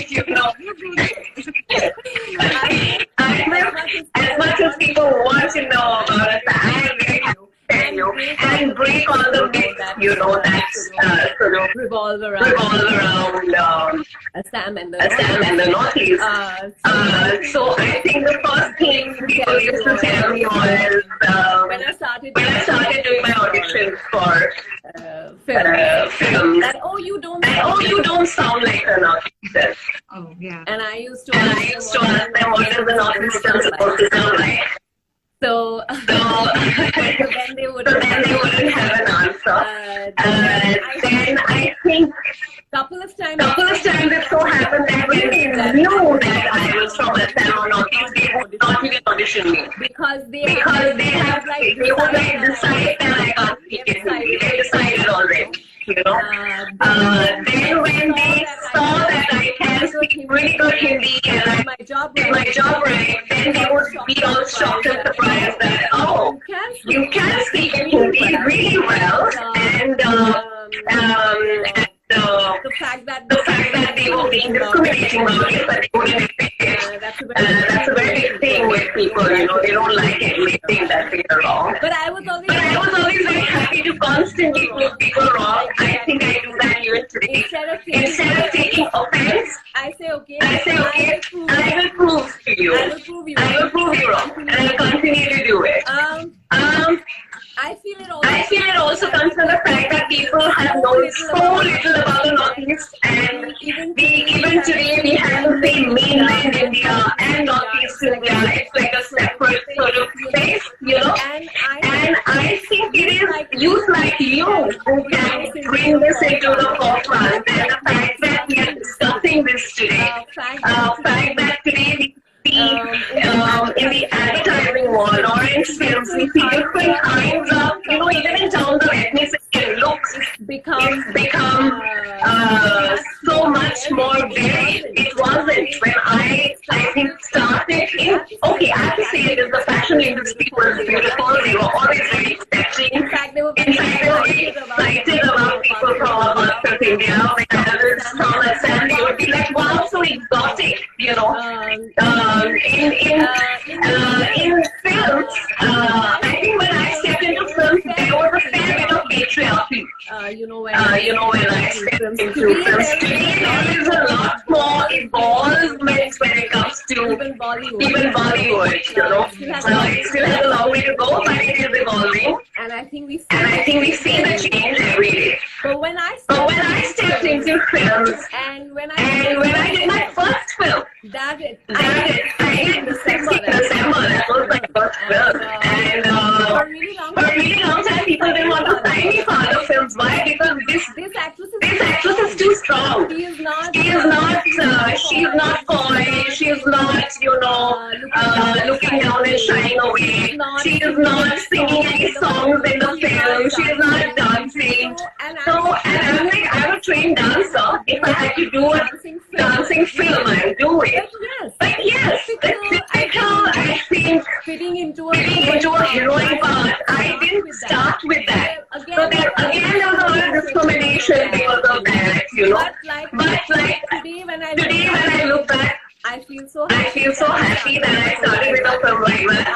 you know, as much as people want to know about us, I really have to tell you and break all the myths, you know, that sort of revolve around Assam and the Northeast. So I think the first thing people used to tell me was when I started doing my auditions for films, that you don't sound like a Northeastern. Oh yeah. And I used to ask them what is the Northeastern supposed to sound like. So then they wouldn't have an answer. Then I think couple of times it so happened that when they knew that I was from Assam or Northeast, they would not even audition me. Because they would decide that I can't speak it. They decided already. You know, then when they saw that I can speak really good Hindi and I my job right, then they would be all shocked and surprised that, oh, you can speak Hindi really well, and the fact that they were being discriminating about it, but they wouldn't admit it. That's a very big thing with people, you know, they don't like admitting that they are wrong. But I was always very happy to constantly prove people wrong. I think I do that even today. Instead of taking offense, I say okay, I will prove to you. I will prove you wrong, and I will continue to do it. I feel it also comes from the fact that people have known so little about the Northeast, and even today we have to say mainland India and Northeast India. It's like a separate sort of place, you know. And I think it is youth like you who can bring this into the forefront, and the fact that we are discussing this today, fact that today we see in the advertising world or in films, we see different kinds of, you know, even in terms of ethnicity and looks, become so much more varied. It wasn't when I think started in, okay, I have to say it is the fashion industry was beautiful. They were always very accepting. In fact, they were very excited about people from South India. When others from Assam, they would be like, wow, so exotic, you know. In films, I think when I stepped into films, there was a fair bit of patriarchy. When I stepped into films, today there is a lot more involvement when it comes to even Bollywood, you know. It still has a long way to go, but it is evolving. And I think we see the change every day. But when I stepped into films, and when I did my first film, that is December, that was my first film. And for a really long time, people didn't want to sign me for other films. Why? Because this actress is too strong. She's not coy. She's not, you know, looking down and shying away. She is not singing any songs in the film. She is not dancing. And I'm like, I'm a trained dancer. If I had to do a dancing film, I'll do it. But yes, it's typical, I think, fitting into a heroine part. I didn't start with that. So there was a lot of discrimination because of that, you know. But like today when I look back, I feel so happy that I started with a film like that.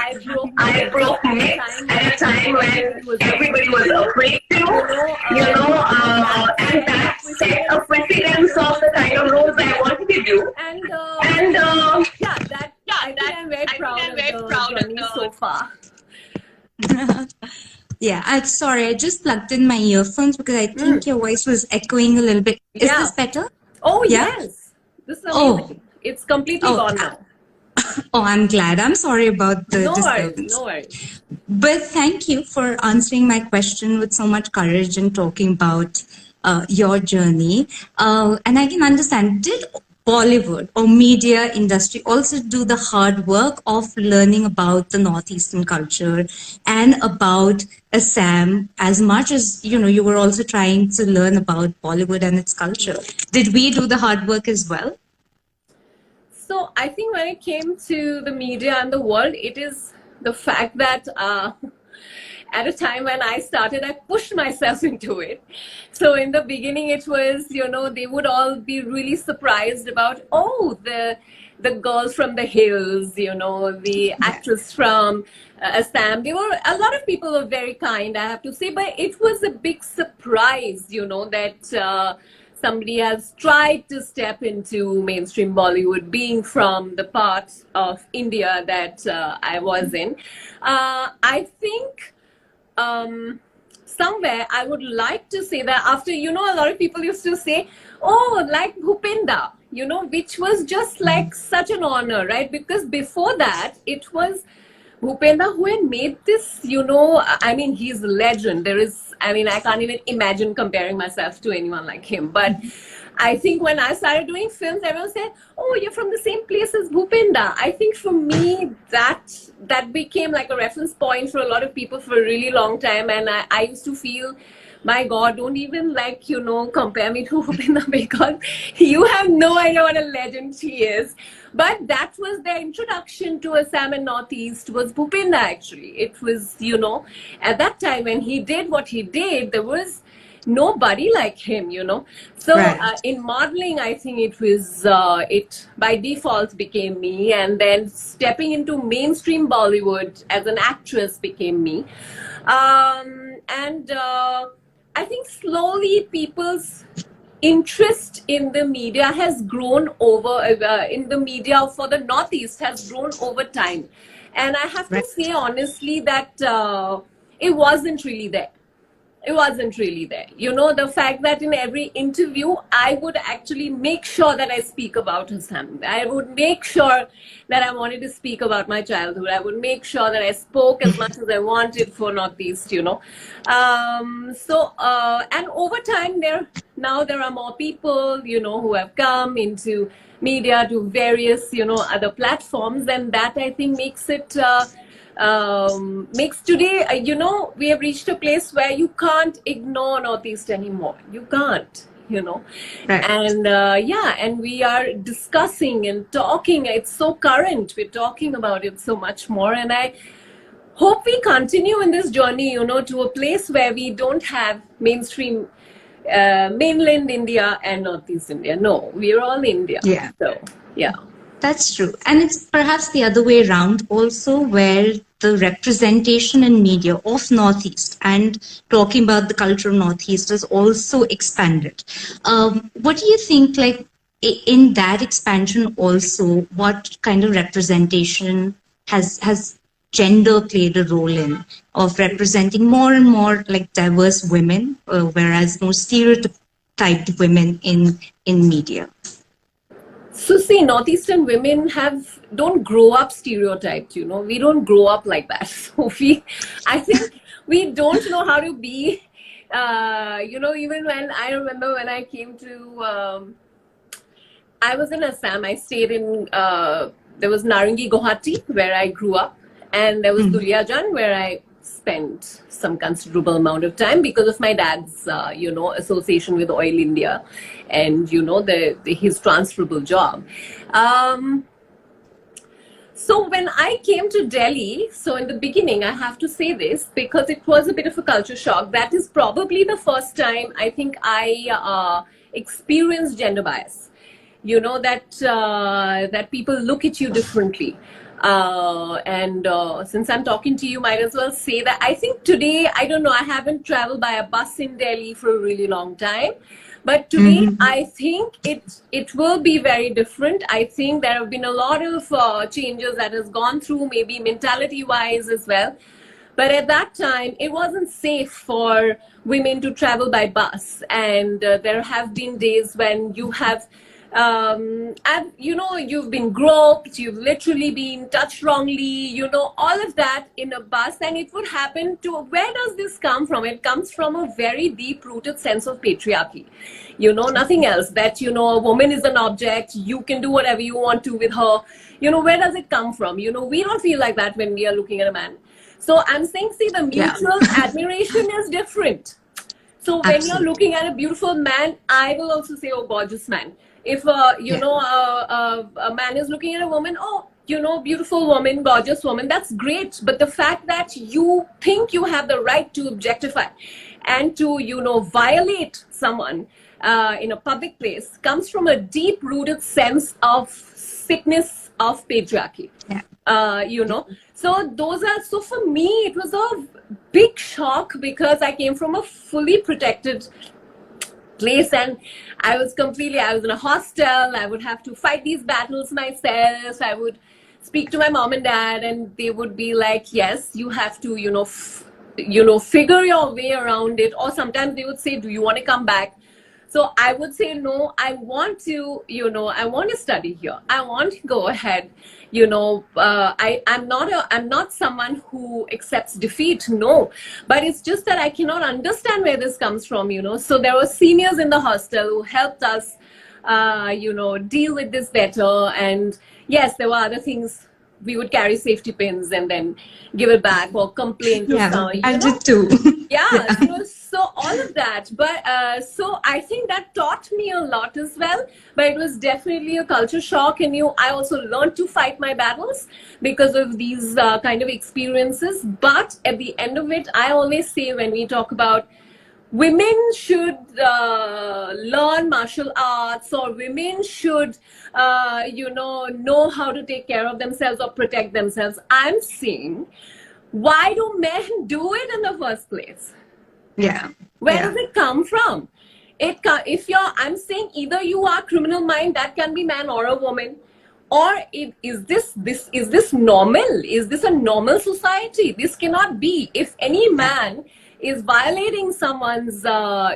I broke myths at a time when everybody was afraid to, you know, and that set a precedence of the kind of roles I wanted to do. I'm very proud of the journey so far. Yeah, I'm sorry. I just plugged in my earphones because I think your voice was echoing a little bit. Is this better? Oh, yeah? Yes. This is amazing. It's completely gone now. Oh, I'm glad. I'm sorry about the disturbance. No worries. But thank you for answering my question with so much courage and talking about your journey. And I can understand, did Bollywood or media industry also do the hard work of learning about the Northeastern culture and about Assam as much as, you know, you were also trying to learn about Bollywood and its culture? Did we do the hard work as well? So I think when it came to the media and the world, it is the fact that at a time when I started, I pushed myself into it. So in the beginning, it was, they would all be really surprised about, oh, the girls from the hills, the actress from Assam. A lot of people were very kind, I have to say, but it was a big surprise, that somebody has tried to step into mainstream Bollywood, being from the part of India that I was in. I think somewhere I would like to say that after, a lot of people used to say, oh, like Bhupenda, which was just like such an honor, right? Because before that, it was Bhupenda who had made this, I mean, he's a legend. I can't even imagine comparing myself to anyone like him. But I think when I started doing films, everyone said, oh, you're from the same place as Bhupenda. I think for me, that became like a reference point for a lot of people for a really long time. And I used to feel, my God, don't even compare me to Bhupenda, because you have no idea what a legend she is. But that was the introduction to Assam and Northeast, was Bhupenda actually. It was, at that time when he did what he did, there was nobody like him, So in modeling, I think it was, it by default became me. And then stepping into mainstream Bollywood as an actress became me. I think slowly people's interest in the media has grown in the media for the Northeast has grown over time. And I have to say honestly that it wasn't really there. It wasn't really there. The fact that in every interview, I would actually make sure that I speak about Assam. I would make sure that I wanted to speak about my childhood. I would make sure that I spoke as much as I wanted for Northeast, and over time, there are more people, who have come into media to various, other platforms. And that, I think, makes it... makes today, we have reached a place where you can't ignore Northeast anymore. You can't, And and we are discussing and talking. It's so current. We're talking about it so much more. And I hope we continue in this journey, to a place where we don't have mainstream mainland India and Northeast India. No, we're all India. Yeah. So, yeah. That's true. And it's perhaps the other way around also, where the representation in media of Northeast and talking about the culture of Northeast has also expanded. What do you think, like, in that expansion also, what kind of representation has gender played a role in, of representing more and more like diverse women, whereas more stereotyped women in media? So see, Northeastern women don't grow up stereotyped, we don't grow up like that. So I think we don't know how to be, even when I remember when I came to, I was in Assam, I stayed in, there was Narangi, Guwahati, where I grew up, and there was Duliajan, where I spent some considerable amount of time because of my dad's, association with Oil India and, his transferable job. So when I came to Delhi, so in the beginning, I have to say this because it was a bit of a culture shock. That is probably the first time I think I experienced gender bias. That people look at you differently. Since I'm talking to you, might as well say that I think today, I don't know, I haven't traveled by a bus in Delhi for a really long time. But today, I think it will be very different. I think there have been a lot of changes that has gone through, maybe mentality-wise as well. But at that time, it wasn't safe for women to travel by bus. And there have been days when you have... you've been groped, you've literally been touched wrongly, all of that in a bus. And it would happen to, where does this come from? It comes from a very deep rooted sense of patriarchy, nothing else, that, a woman is an object, you can do whatever you want to with her. Where does it come from? We don't feel like that when we are looking at a man. So I'm saying, see, the mutual admiration is different. So when you're looking at a beautiful man, I will also say, oh, gorgeous man. If, a man is looking at a woman, oh, beautiful woman, gorgeous woman, that's great. But the fact that you think you have the right to objectify and to, violate someone in a public place comes from a deep-rooted sense of sickness of patriarchy. Yeah. So for me, it was a big shock because I came from a fully protected place, and I was in a hostel. I would have to fight these battles myself. I would speak to my mom and dad, and they would be like, yes, you have to, figure your way around it. Or sometimes they would say, do you want to come back? So I would say, no, I want to, I want to study here. I want to go ahead. I'm not someone who accepts defeat. No, but it's just that I cannot understand where this comes from, So there were seniors in the hostel who helped us, deal with this better. And yes, there were other things. We would carry safety pins and then give it back or complain to someone. I did too. Yeah, so all of that. But so I think that taught me a lot as well. But it was definitely a culture shock. And I also learned to fight my battles because of these kind of experiences. But at the end of it, I always say when we talk about women should learn martial arts, or women should, know how to take care of themselves or protect themselves. I'm saying, why do men do it in the first place? Yeah. Where does it come from? I'm saying either you are criminal mind, that can be man or a woman, or is this normal? Is this a normal society? This cannot be. If any man is violating someone's, a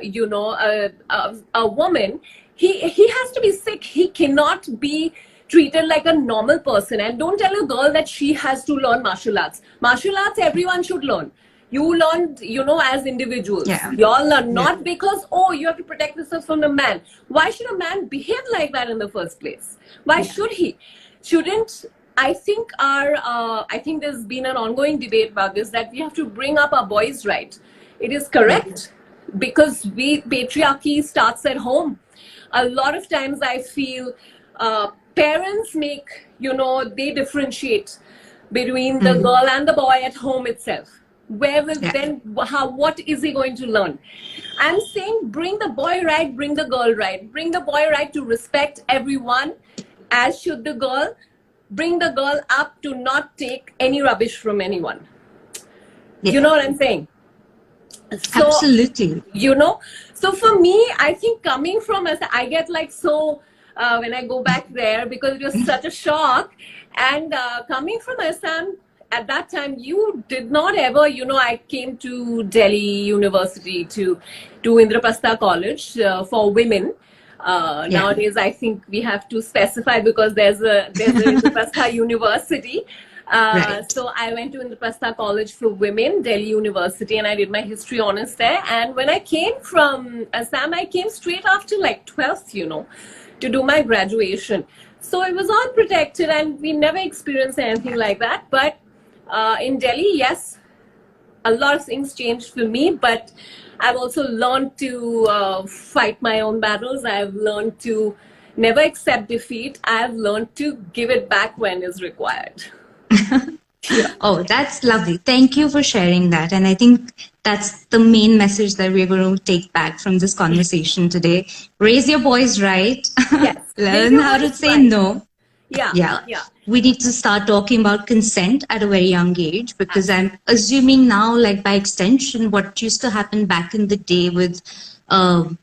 woman, he has to be sick. He cannot be treated like a normal person. And don't tell a girl that she has to learn martial arts. Martial arts, everyone should learn. You learn, as individuals. Yeah. You all learn, not because, you have to protect yourself from the man. Why should a man behave like that in the first place? Why should he? Shouldn't, I think there's been an ongoing debate about this, that we have to bring up our boys' right. It is correct, because patriarchy starts at home. A lot of times I feel parents make, they differentiate between the girl and the boy at home itself. Where will what is he going to learn? I'm saying bring the boy right, bring the girl right. Bring the boy right to respect everyone, as should the girl. Bring the girl up to not take any rubbish from anyone. You know what I'm saying? So, absolutely. So for me, I think coming from Assam, I get when I go back there, because it was such a shock. And coming from Assam, at that time, you did not ever, I came to Delhi University, to Indraprastha College for women. Nowadays, I think we have to specify, because there's a Indraprastha University. So I went to Indraprastha College for Women, Delhi University, and I did my history honors there. And when I came from Assam, I came straight after 12th, to do my graduation. So it was all protected, and we never experienced anything like that. But in Delhi, yes, a lot of things changed for me, but I've also learned to fight my own battles. I've learned to never accept defeat. I've learned to give it back when is required. Oh, that's lovely. Thank you for sharing that. And I think that's the main message that we're going to take back from this conversation today. Raise your boys right. Yes. Learn how to say no. Yeah. We need to start talking about consent at a very young age, because I'm assuming now, by extension, what used to happen back in the day with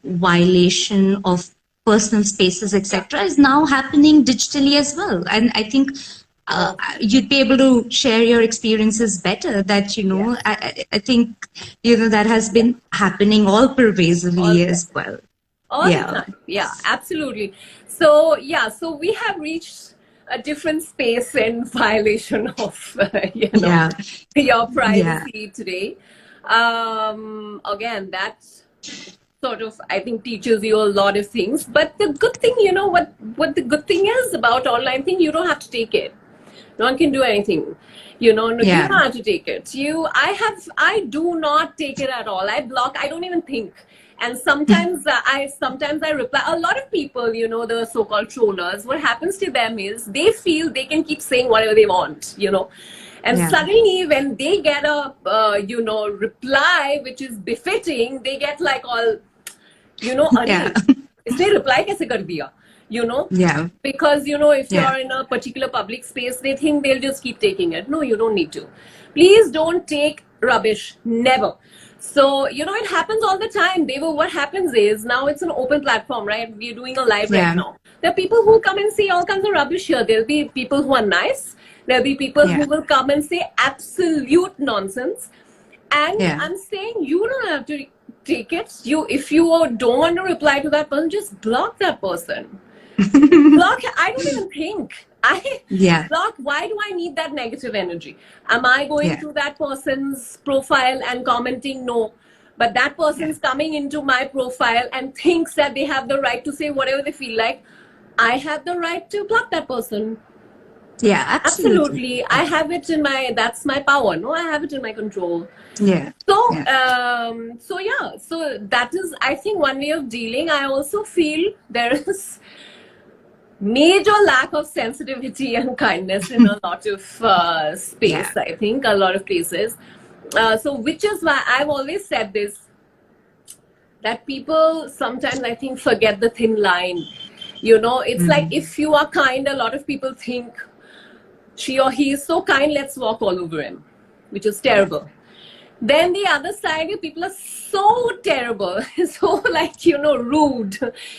violation of personal spaces, etc., is now happening digitally as well. And I think you'd be able to share your experiences better, that, I think, that has been happening all pervasively as well. All the time. Yeah, absolutely. So we have reached a different space in violation of, your privacy today. Again, that sort of, I think, teaches you a lot of things. But the good thing, what the good thing is about online thing, you don't have to take it. No one can do anything. You don't have to take it. I do not take it at all. I block. I don't even think. And sometimes I reply. A lot of people, you know, the so-called trollers, what happens to them is they feel they can keep saying whatever they want, you know. And suddenly when they get a, you know, reply which is befitting, they get like all, you know, इसने reply कैसे कर दिया? You know, because, you know, if you're in a particular public space, they think they'll just keep taking it. No, you don't need to. Please don't take rubbish. Never. So, you know, it happens all the time. What happens is, now it's an open platform, right? We're doing a live right now. There are people who come and say all kinds of rubbish here. There'll be people who are nice. There'll be people who will come and say absolute nonsense. And I'm saying, you don't have to take it. If you don't want to reply to that person, just block that person. Block. I don't even think. Block. Why do I need that negative energy? Am I going through that person's profile and commenting? No. But that person's coming into my profile and thinks that they have the right to say whatever they feel like. I have the right to block that person. Yeah, absolutely. I have it in my, that's my power. No, I have it in my control. Yeah. So, so that is, I think, one way of dealing. I also feel there is major lack of sensitivity and kindness in a lot of space, I think, a lot of places. So which is why I've always said this, that people sometimes, I think, forget the thin line. You know, it's like if you are kind, a lot of people think she or he is so kind, let's walk all over him, which is terrible. Then the other side, people are so terrible, so like, you know, rude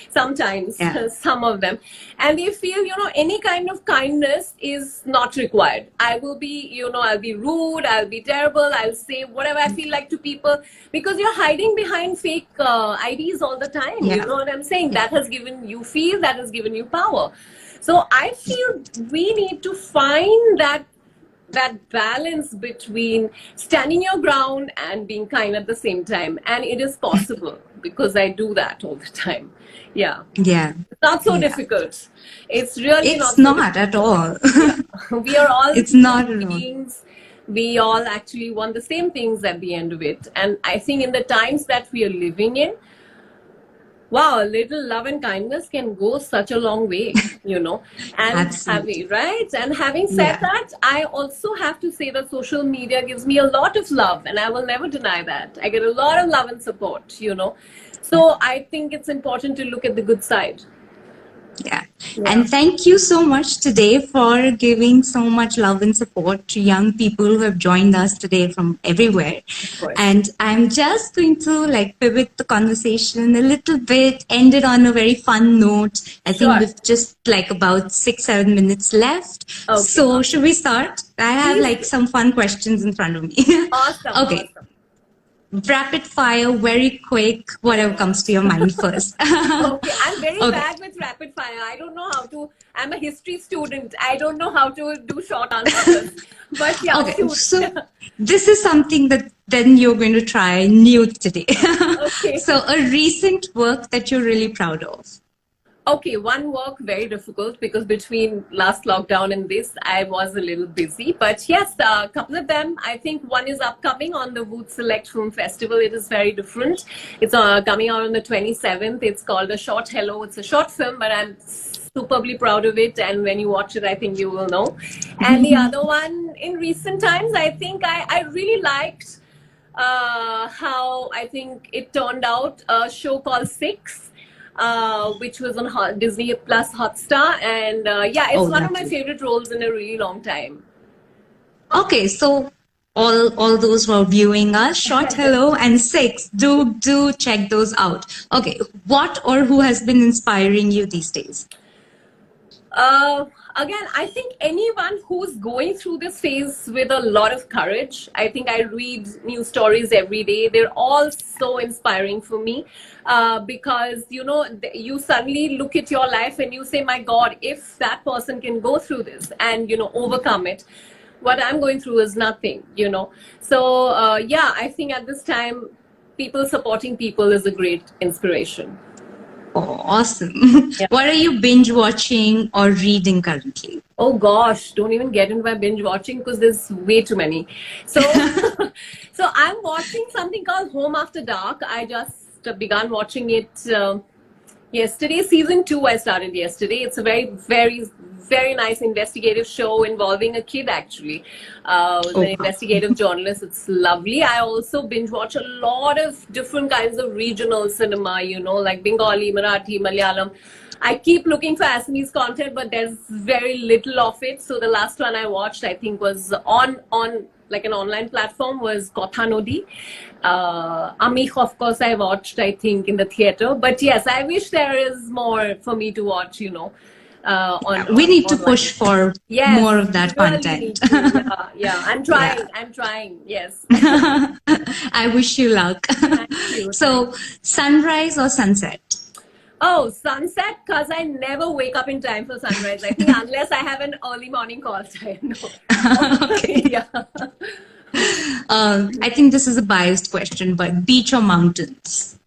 sometimes, some of them. And they feel, you know, any kind of kindness is not required. I will be, you know, I'll be rude, I'll be terrible, I'll say whatever I feel like to people, because you're hiding behind fake IDs all the time. You know what I'm saying? That has given you that has given you power. So I feel we need to find that balance between standing your ground and being kind at the same time. And it is possible because I do that all the time. Yeah. It's not so difficult. It's really not at all. We are all it's not beings. We all actually want the same things at the end of it. And I think in the times that we are living in, wow, a little love and kindness can go such a long way, you know. And having said that, I also have to say that social media gives me a lot of love, and I will never deny that. I get a lot of love and support, you know. So I think it's important to look at the good side. And thank you so much today for giving so much love and support to young people who have joined us today from everywhere. And I'm just going to like pivot the conversation a little bit, end it on a very fun note. I think we've just like about 6-7 minutes left. So should we start? I have like some fun questions in front of me. Awesome. Rapid fire, very quick, whatever comes to your mind first. I'm very bad with rapid fire. I don't know how to, I'm a history student. I don't know how to do short answers. But so this is something that then you're going to try new today. So a recent work that you're really proud of. Okay, one work, very difficult because between last lockdown and this, I was a little busy. But yes, a couple of them, I think one is upcoming on the Wood Select Film Festival. It is very different. It's coming out on the 27th. It's called A Short Hello. It's a short film, but I'm superbly proud of it. And when you watch it, I think you will know. And the other one, in recent times, I think I really liked how I think it turned out, a show called Six. Which was on Disney Plus Hotstar, and it's one of my favorite roles in a really long time. Okay, so all those who are viewing us, Short Hello and Six, do check those out. Okay, what or who has been inspiring you these days? Again, I think anyone who's going through this phase with a lot of courage. I think I read new stories every day. They're all so inspiring for me because, you know, you suddenly look at your life and you say, my God, if that person can go through this and, you know, overcome it, what I'm going through is nothing, you know. So, I think at this time, people supporting people is a great inspiration. Oh, awesome. What are you binge watching or reading currently? Oh gosh, don't even get into my binge watching because there's way too many. So, so I'm watching something called Home After Dark. I just just begun watching it yesterday. Season 2 I started yesterday. It's a very, very, very nice investigative show involving a kid actually. An investigative journalist. It's lovely. I also binge watch a lot of different kinds of regional cinema, you know, like Bengali, Marathi, Malayalam. I keep looking for Assamese content, but there's very little of it. So the last one I watched, I think, was on like an online platform, was Kotha Nodi. Amich, of course, I watched, I think, in the theater. But yes, I wish there is more for me to watch, you know. We need to push for yes, more of that really content. Yeah, I'm trying. Yeah. I'm trying. Yes. I wish you luck. Thank you. So, sunrise or sunset? Oh, sunset, because I never wake up in time for sunrise. I think unless I have an early morning call time. No. Okay. Yeah. I think this is a biased question, but beach or mountains?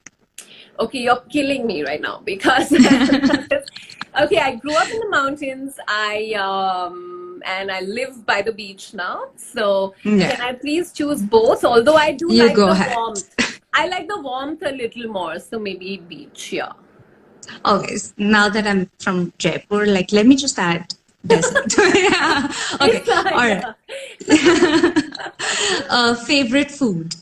Okay, you're killing me right now because okay, I grew up in the mountains. And I live by the beach now. So can I please choose both? Although I do like the warmth. I like the warmth a little more. So maybe beach, yeah. Okay, now that I'm from Jaipur, like, let me just add desert. Yeah. Okay, all right. Favorite food?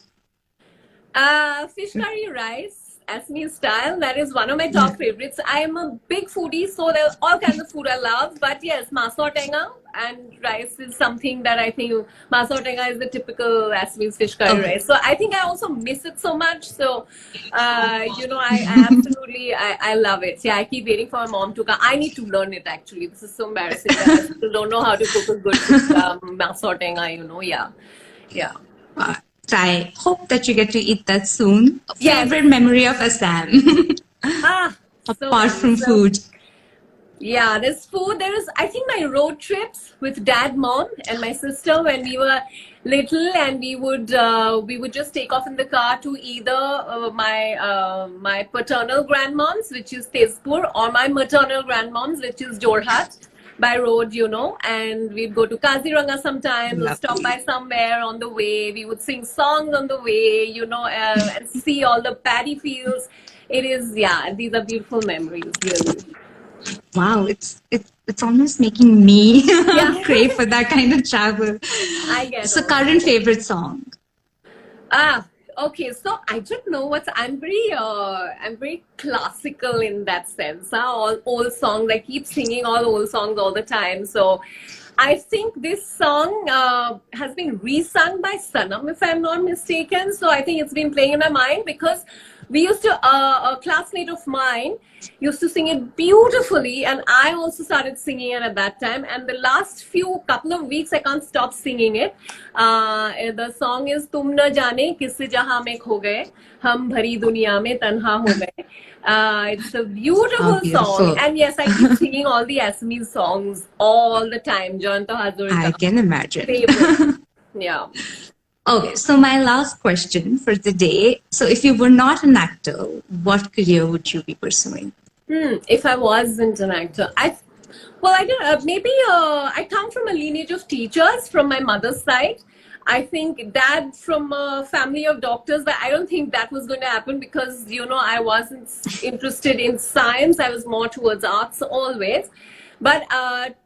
Fish curry rice, Assamese style. That is one of my top favorites. I am a big foodie, so there's all kinds of food I love. But yes, masortenga and rice is something that I think masortenga is the typical Assamese fish curry rice. So I think I also miss it so much. So, you know, I absolutely, I love it. Yeah, I keep waiting for my mom to come. I need to learn it actually. This is so embarrassing. I still don't know how to cook a good masortenga, you know. Yeah. Yeah. I hope that you get to eat that soon. Yes. Favorite memory of Assam? Apart from food. Yeah, there's food. I think my road trips with dad, mom, and my sister when we were little, and we would just take off in the car to either my paternal grandmom's, which is Tezpur, or my maternal grandmom's, which is Jorhat. By road, you know, and we'd go to Kaziranga sometimes, we'd stop by somewhere on the way, we would sing songs on the way, you know, and see all the paddy fields. It is, yeah, these are beautiful memories, really. Wow, it's almost making me crave for that kind of travel. I guess. So, current favorite song? Okay, so I don't know I'm very classical in that sense. All old songs. I keep singing all old songs all the time. So I think this song has been resung by Sanam, if I'm not mistaken. So I think it's been playing in my mind because we used to, a classmate of mine used to sing it beautifully, and I also started singing it at that time. And the last couple of weeks, I can't stop singing it. The song is "Tum na jane kis jahan mein kho gaye, hum bhari duniya mein tanha ho gaye." It's a beautiful song, and yes, I keep singing all the Assamese songs all the time. Janta Hazur. I can imagine. Favorite. Yeah. Okay, so my last question for the day. So if you were not an actor, what career would you be pursuing? If I wasn't an actor, I don't maybe I come from a lineage of teachers from my mother's side. I think dad from a family of doctors, but I don't think that was going to happen because, you know, I wasn't interested in science. I was more towards arts always. But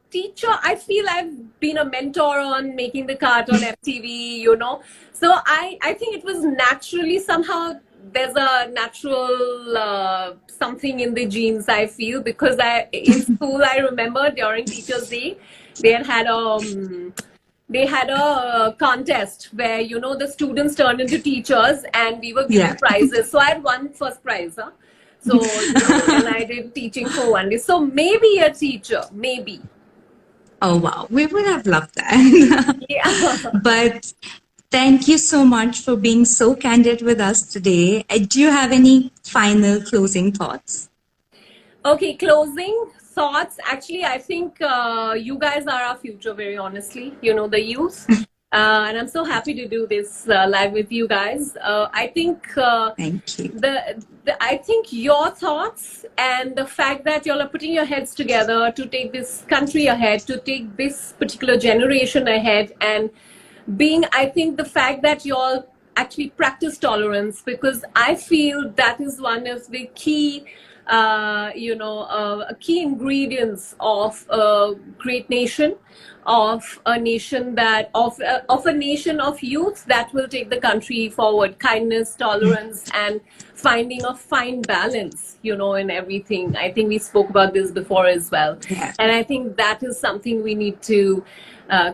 teacher, I feel I've been a mentor on making the cut on FTV, you know. So I think it was naturally somehow, there's a natural something in the genes, I feel, because in school, I remember during Teachers' Day, they had a contest where, you know, the students turned into teachers and we were given prizes. So I had won first prize. So, you know, and I did teaching for 1 day. So maybe a teacher, maybe. Oh, wow. We would have loved that. Yeah. But thank you so much for being so candid with us today. Do you have any final closing thoughts? Okay, closing thoughts. Actually, I think you guys are our future, very honestly, you know, the youth. And I'm so happy to do this live with you guys. I think thank you. I think your thoughts and the fact that y'all are putting your heads together to take this country ahead, to take this particular generation ahead, and I think the fact that y'all actually practice tolerance, because I feel that is one of the key, key ingredients of a great nation, of a nation that of a nation of youth that will take the country forward. Kindness, tolerance, and finding a fine balance, in everything. I think we spoke about this before as well, Yeah. and I think that is something we need to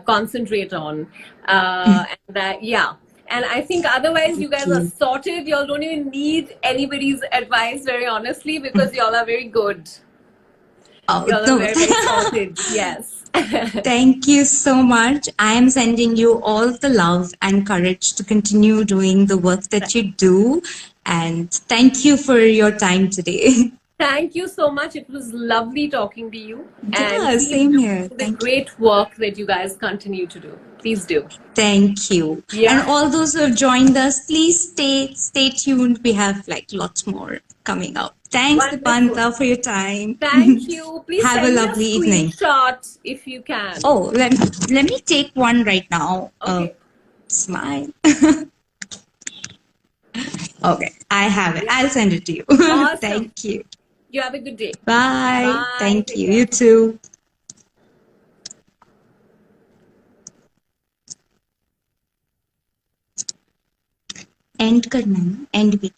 concentrate on. And that, yeah. And I think otherwise you guys Thank are you. sorted. Y'all don't even need anybody's advice, very honestly, because y'all are very good. Oh, Y'all are no. very, very sorted. Yes. Thank you so much. I am sending you all the love and courage to continue doing the work that you do. And thank you for your time today. Thank you so much. It was lovely talking to you. And Yeah, please same do here. the Thank you. great work that you guys continue to do. Please do. Thank you. Yeah. And all those who have joined us, please stay tuned. We have like lots more coming up. Thanks, Wonderful. Dipanta, for your time. Thank you. Please Have a send me a lovely evening. screenshot if you can. Oh, let me take one right now. Okay. Smile. Okay, I have it. Yeah. I'll send it to you. Awesome. Thank you. You have a good day. Bye. Bye. Thank Take you. care. You too. End करना है, end भी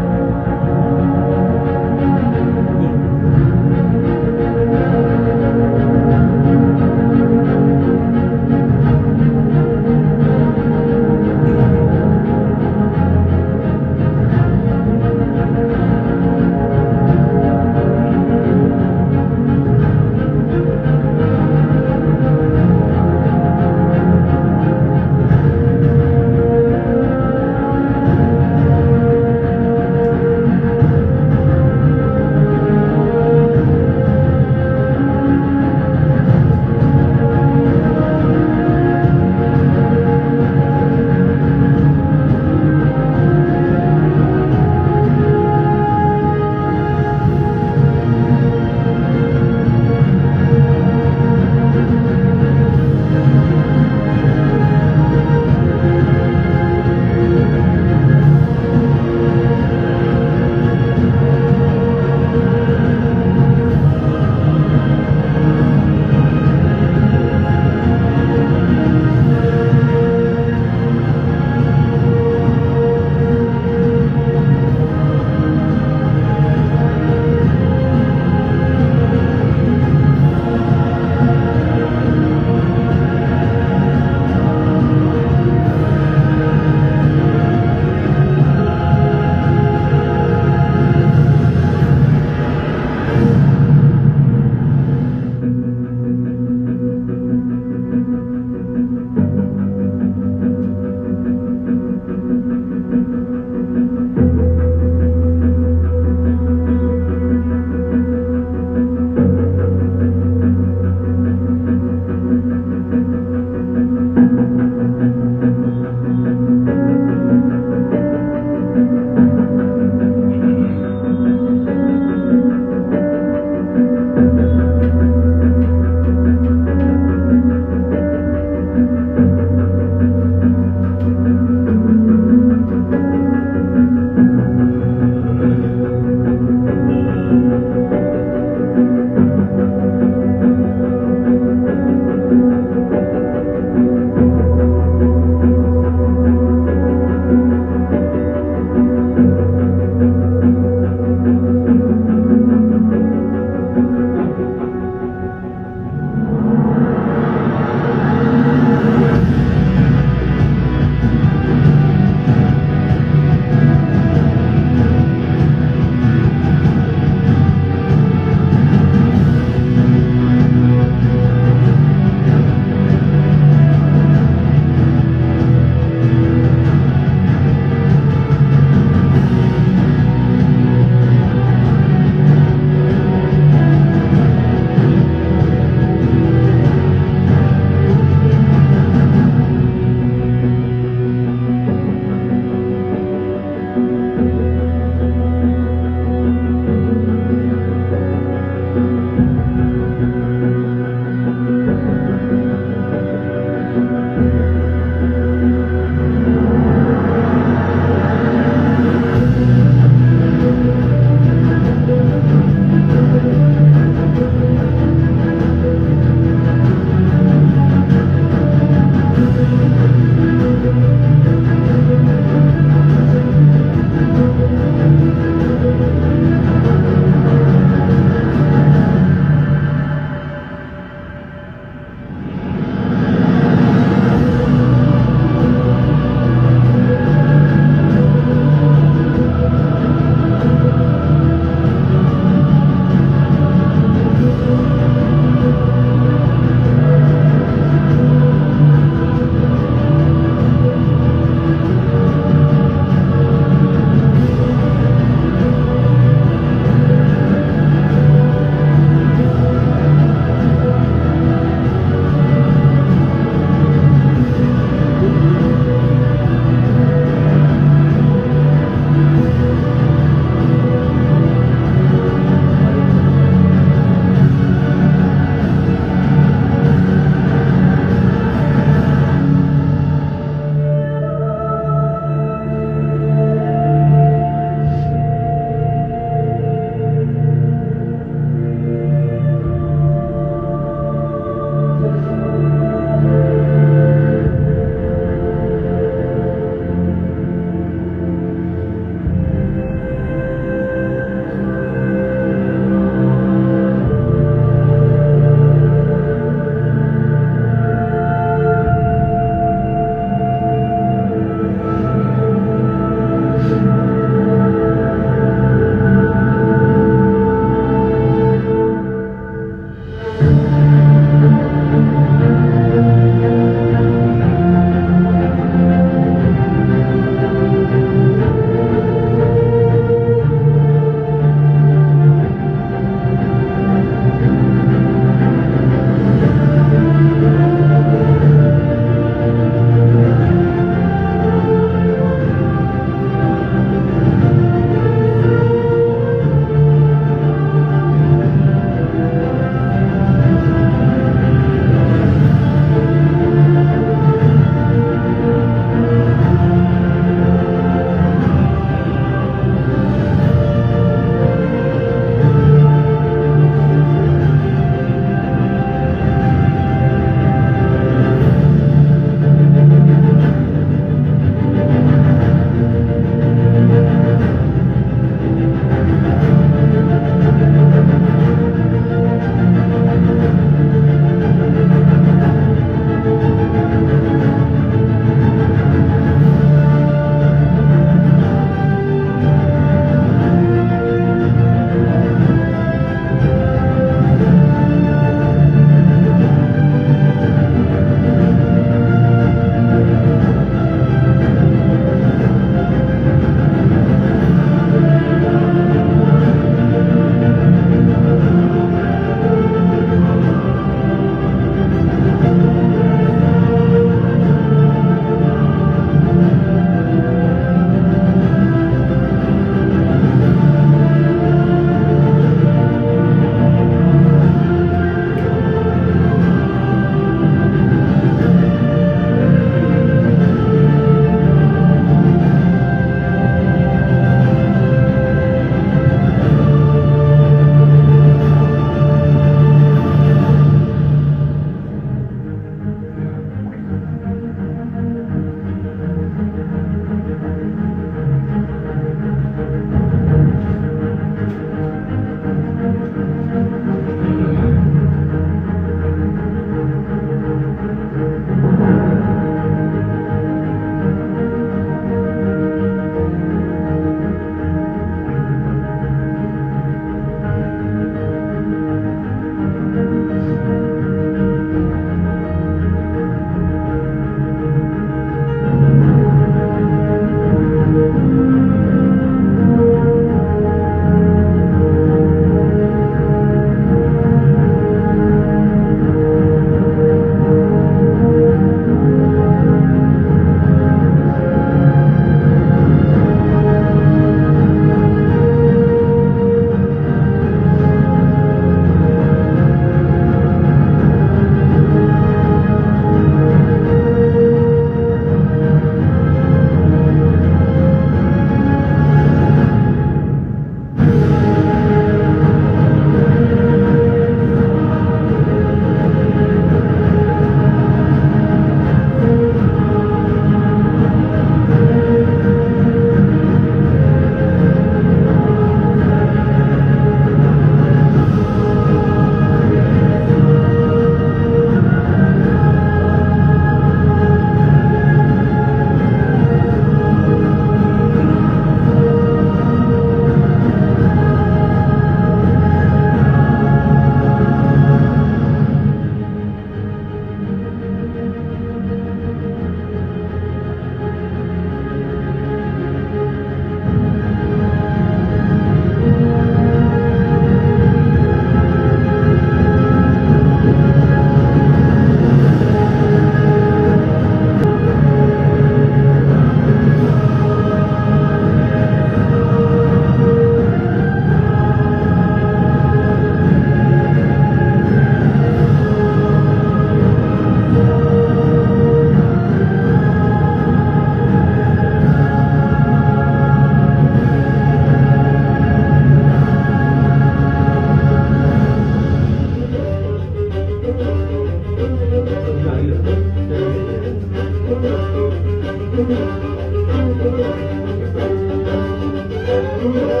Thank you.